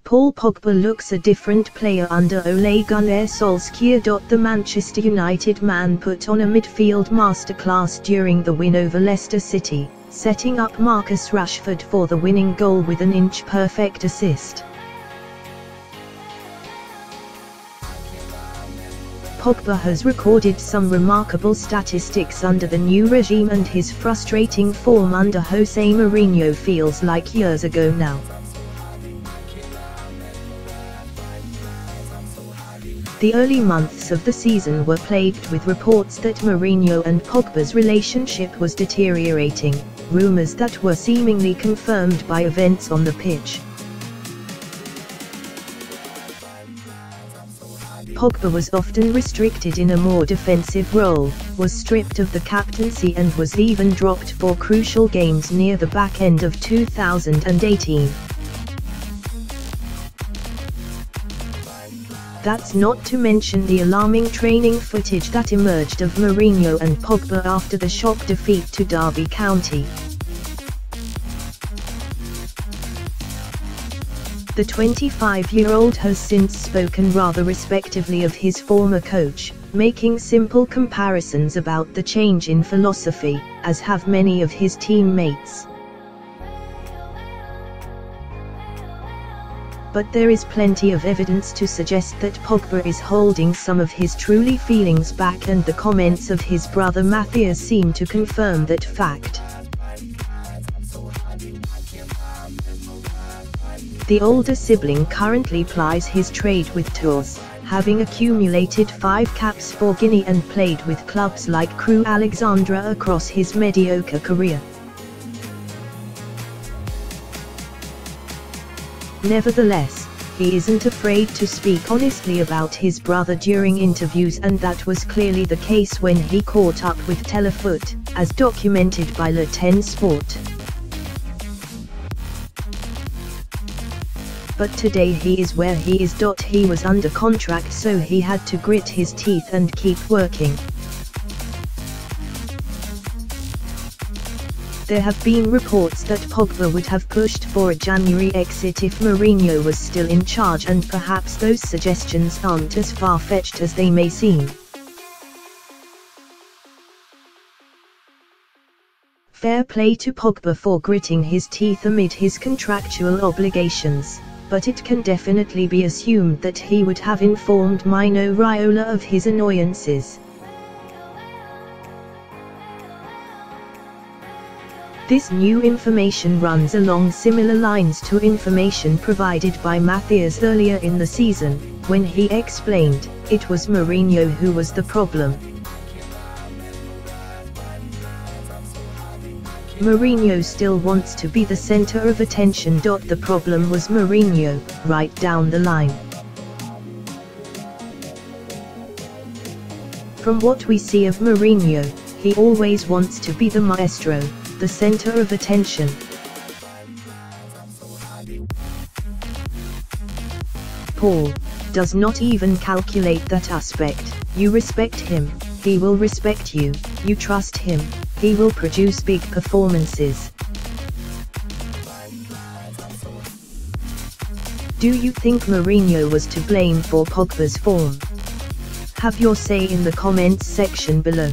Paul Pogba looks a different player under Ole Gunnar Solskjaer.The Manchester United man put on a midfield masterclass during the win over Leicester City, setting up Marcus Rashford for the winning goal with an inch-perfect assist. Pogba has recorded some remarkable statistics under the new regime, and his frustrating form under Jose Mourinho feels like years ago now. The early months of the season were plagued with reports that Mourinho and Pogba's relationship was deteriorating, rumours that were seemingly confirmed by events on the pitch. Pogba was often restricted in a more defensive role, was stripped of the captaincy and was even dropped for crucial games near the back end of 2018. That's not to mention the alarming training footage that emerged of Mourinho and Pogba after the shock defeat to Derby County. The 25-year-old has since spoken rather respectively of his former coach, making simple comparisons about the change in philosophy, as have many of his teammates. But there is plenty of evidence to suggest that Pogba is holding some of his truly feelings back, and the comments of his brother Mathias seem to confirm that fact. The older sibling currently plies his trade with tours, having accumulated 5 caps for Guinea and played with clubs like Crewe Alexandra across his mediocre career. Nevertheless, he isn't afraid to speak honestly about his brother during interviews, and that was clearly the case when he caught up with Telefoot, as documented by Le 10 Sport. But today he is where he is. He was under contract, so he had to grit his teeth and keep working. There have been reports that Pogba would have pushed for a January exit if Mourinho was still in charge, and perhaps those suggestions aren't as far-fetched as they may seem. Fair play to Pogba for gritting his teeth amid his contractual obligations, but it can definitely be assumed that he would have informed Mino Raiola of his annoyances. This new information runs along similar lines to information provided by Mathias earlier in the season, when he explained, it was Mourinho who was the problem. Mourinho still wants to be the centre of attention. The problem was Mourinho, right down the line. From what we see of Mourinho, he always wants to be the maestro, the center of attention. Paul does not even calculate that aspect. You respect him, he will respect you. You trust him, he will produce big performances. Do you think Mourinho was to blame for Pogba's form? Have your say in the comments section below.